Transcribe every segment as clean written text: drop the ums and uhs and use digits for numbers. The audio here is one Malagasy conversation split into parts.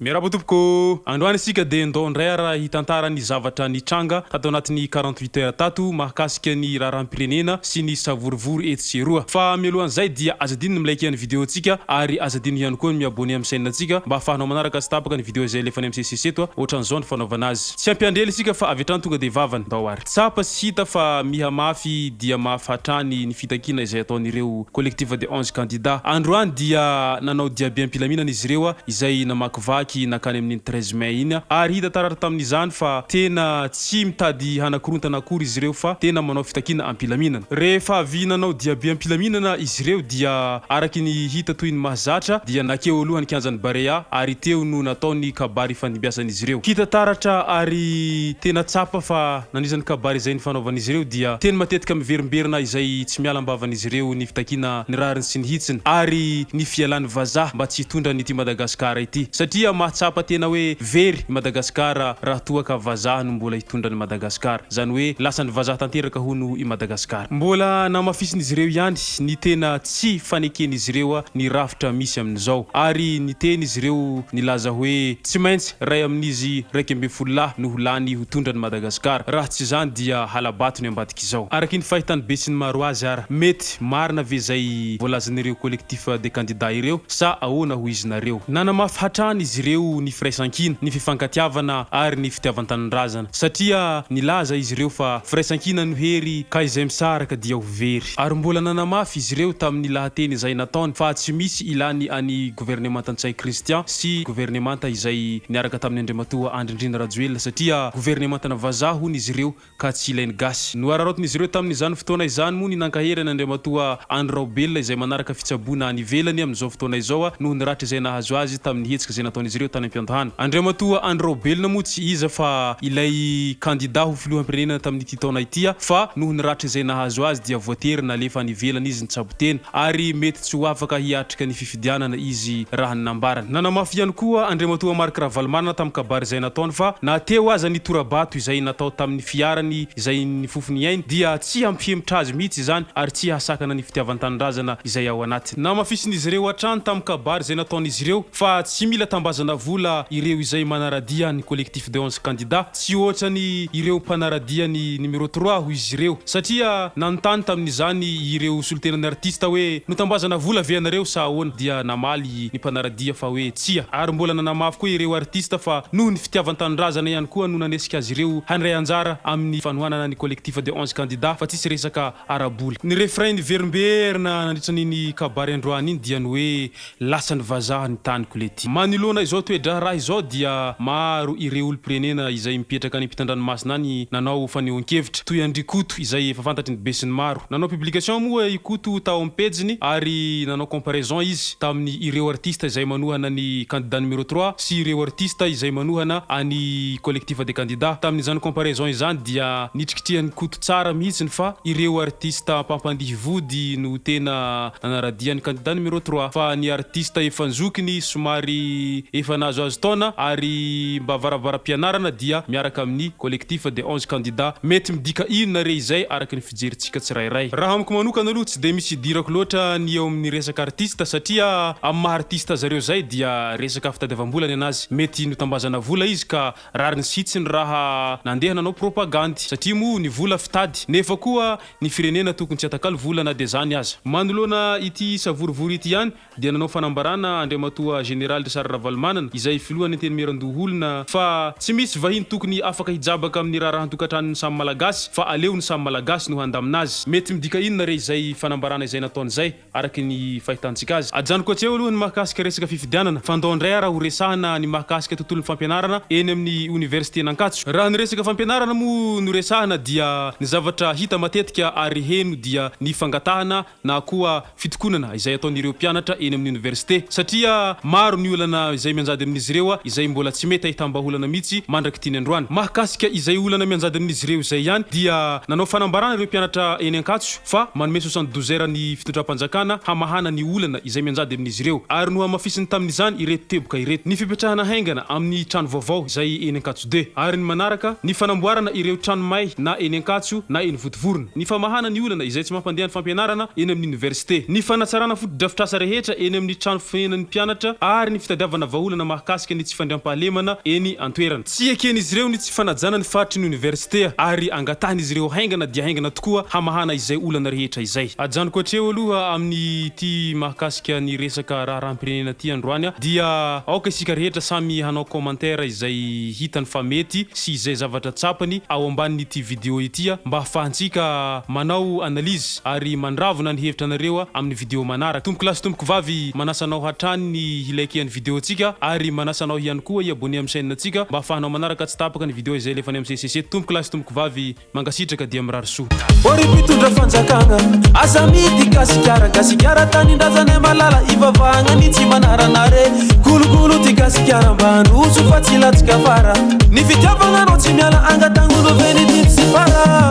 Miarahaba tompoko, androany isika de ndondray raha hitantara ny zavatra nitranga tato anatin'ny 48 heures tato mahakasika ny raharam-pirenena sy ny savorivory eto sy eroa. Fa mialohan'izay dia azadino ny milaiky ny vidéo antsika ary azadino ihany koa ny miabone amin'ny chaîne antsika mba ahafahanao manaraka sy tapaka ny vidéo izay lefany amin'ny CCC toa ohatran'izao ny fanaovana azy. Tsy ampiandrely isika fa avy hatrany tonga de vavany ndao ary. Tsapa sy hita fa miha mafy dia mahafatrany ny fitakina izay ataon'ireo collectif de 11 candidats. Androany dia nanao diaby ampilaminana izy ireo izay namakivaky nakany amin'ny 13 mai iny ary hita taratra tamin'izany fa tena tsy mitady hanakorontana akory izy ireo fa tena manao fitakina ampilaminana. Rehefa avy nanao diaby ampilaminana izy ireo dia araky ny hita toy ny mahazatra dia nakeo alohany kianjan'ny Barea ary teo no nataony kabary fanimbiasan'izy ireo. Hita taratra ary tena tsapa fa nanizany kabary izay ny fanaovan'izy ireo dia tena matetika miverimberina izay tsy miala ambavan'izy ireo ny fitakina ny rariny sy ny hitsiny ary ny fialan'ny vazaha mba tsy hitondra n'ity Madagasikara ity satria mahatsapa tena hoe very i Madagasikara raha toa ka vazaha no mbola hitondra ny Madagasikara, zany hoe lasan'ny vazaha tanteraka hono i Madagasikara. Mbola namafisin'izy ireo ihany ny tena tsy faneken'izy ireo ny rafitra misy amin'izao ary ny teny izy ireo nilaza hoe tsy maintsy ray amin'izy 12 no lany hitondra ny Madagasikara, raha tsy zany dia halabato ny ambadika izao. Araky ny fahitany be sy ny maro azy ara mety marina ve zay voalazan'ireo collectif de candidats ireo sa ahoana ho izy nareo. Nanamafy hatrany izy ireo ny firaisankina, ny fifankatiavana ary ny fitiavan-tanindrazana satria nilaza izy ireo fa firaisankina no hery ka izay misaraka dia ho very. Ary mbola nanamafy izy ireo tamin'ny lahateny izay nataony fa tsy misy ilany any gouvernemanta Ntsay Christian sy gouvernemanta izay niaraka tamin'ny Andriamatoa Andry Rajoelina satria gouvernementana vazaha hono izy ireo ka tsy ilainy gasy. Noararaotin'izy ireo tamin'izany fotoana izany moa ny nankaherana Andriamatoa Andry Rajoelina izay manaraka fitsaboana any ivelany amin'izao fotoana izao noho ny ratra izay nahazo azy tamin'ny hetsika izay nataon'izy ireo tany am-piantahana. Andriamatoa Andry Rajoelina moa tsy iza fa ilay candidat ho filoham-pirenena tamin'ity taona ity fa noho ny ratra izay nahazo azy dia voatery nalefa any ivelany izy nitsabo-tena ary mety tsy ho afaka hiatrika ny fifidianana izy raha ny nambarany. Nanamafy ihany koa Andriamatoa Marc Ravalomanana tamin'ny kabary izay nataony fa nateo aza ny torabato izay natao tamin'ny fiarany izay nifofony ainy dia tsy ampihemitra azy mihitsy izany ary tsy hasakana ny fitiavan-tanindrazana izay ao anatiny. Namafisin'izy ireo hatrany tamin'ny kabary izay nataon'izy ireo fa tsy mila tambazana vola ireo izay manaradia ny collectif de 11 candidats tsy ohatrany ireo mpanaradia ny numéro 3 ho izy ireo satria nanontany tamin'izany ireo solotenan'ny artista hoe notambazana vola ve anareo sa ahoana dia namaly ny mpanaradia fa hoe tsia. Ary mbola nanamafy koa ireo artista fa noho ny fitiavan-tanindrazana ihany koa no nanesika azy ireo handray anjara amin'ny fanohanana ny collectif de 11 candidats fa tsisy resaka arabola. Ny refrain ny verimberina nandritran'iny kabary androany iny dia ny hoe lasan'ny vazaha ny tany kolety. Manoloana izao toedraha raha izao dia maro ireo olo-pirenena izay mipetraka any ampitan-dranomasina any nanao fanehoan-kevitra toy Andry Koto izay efa fantatry ny be sy ny maro. Nanao publication moa i Koto tao amin'ny pejiny ary nanao comparaison izy tamin'ny ireo artista izay manohana ny candidat numéro 3 sy ireo artista izay manohana any collectif de candidats. Tamin'izany comparaison izany dia nitrikitrihan'ny Koto tsara mihitsy fa ireo artista mpampandihy vody no tena nanaradia ny candidat numéro 3 fa ny artista efa nzokiny somary efa nahazo azo taona ary mba varavara-pianarana dia miaraka amin'ny collectif de 11 candidats mety midika inona re izay araky ny fijerintsika tsirairay. Raha amiko manokana aloha tsy de misy idirako loatra ny eo amin'ny resaka artista satria amin'ny maha artista zareo zay dia resaka fitadiavam-bola ny anazy mety notambazana vola izy ka rariny sitsy ny raha nandeha nanao propagandy satria moa ny vola fitady nefa koa ny firenena tokony tsy atakalo vola na de zany aza. Manoloana ity savorivory ity ihany dia nanao fanambarana Andriamatoa Général de Ravalomanana izay filohany teny meran-doholona fa tsy misy vahiny tokony afaka hijabaka amin'ny raha rahan-tokantranony samy malagasy fa aleo ny samy malagasy no handaminazy. Mety midika inona re izay fanambarana izay nataony zay araky ny fahitantsika azy. Ajanoko atseo aloha ny mahakasika resaka fifidianana fa ndao ndray raha ho resahana ny mahakasika tontolon'ny fampianarana eny amin'ny université n'Ankatso. Raha ny resaka fampianarana moa no resahana dia ny zavatra hita matetika ary heno dia ny fangatahana na koa fitokonana izay ataon'ireo mpianatra eny amin'ny université satria maro ny olana izay mianjady amin'izy ireo izay mbola tsy mety ahitamba-olana mihitsy mandraky tiany androany. Mahakasika izay olana mianjady amin'izy ireo izay ihany dia nanao fanambarana ireo mpianatra eny Ankatso fa manome 72 heures ny fitondram-panjakana hamahana ny olana izay mianjady amin'izy ireo ary no hamafisiny tamin'izany ireto teboka ireto ny fipetrahana haingana amin'ny trano vaovao izay eny Ankatso 2 ary ny manaraka ny fanamboarana ireo trano may na eny Ankatso na eny Votovorona, ny famahana ny olana izay tsy mampandeha ny fampianarana eny amin'ny université, ny fanatsarana foto-drafitrasa rehetra eny amin'ny trano fienan'ny mpianatra ary ny fitadiavana vahoaka olana mahakasika ny tsy fandriampahalemana eny antoerana. Tsy eken'izy ireo ny tsy fanajana ny faritry ny université ary angatahany izy ireo haingana dia haingana tokoa hamahana izay olana rehetra izay. Ajanoko atreo aloha amin'ny ty mahakasika ny resaka raharam-pirenena ty androany dia aoka isika rehetra samy hanao commentaire izay hitany fa mety sy izay zavatra tsapany ao ambanin'ity vidéo ity mba ahafahantsika manao analyse ary mandravona ny hevitra nareo amin'ny vidéo manaraka. Tompoko lasy tompoko vavy manasanao hatrany ny hilaikean'ny vidéo tsika ary manasanao ihany koa iabone amin'ny chaîne tsika mba ahafahanao manaraka tsy tapaka ny vidéo izay lefany amin'ny CCC. Tompoko lasy tompoko vavy mangasitraka dia mirary soa. Ori pitundra fanjakanga asa mity kasikara tanindrazana malala ivavagna ny tsy manaranare kulukulu ty kasikara mbandroso fa tsy latsika fara ny fitiavagna anao tsy miala angatangolo veny ty tsy fara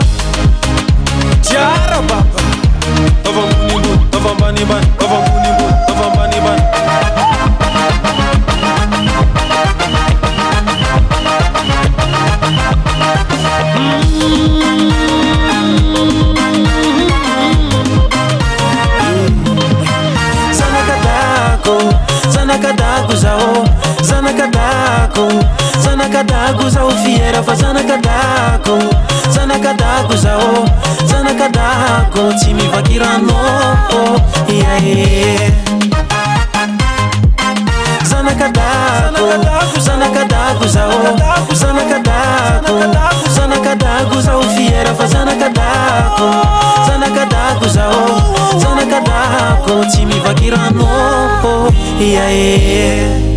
tiara baba avambonimbony avambanimbany avambonimbony avambanimbany Zanakadaku zao, zanakadaku zao fiera fa zanakadaku zao, zanakadaku timi vakirano, yeah. Zanakadaku zao, zanakadaku zao fiera fa zanakadaku zao, zanakadaku timi vakirano, yeah.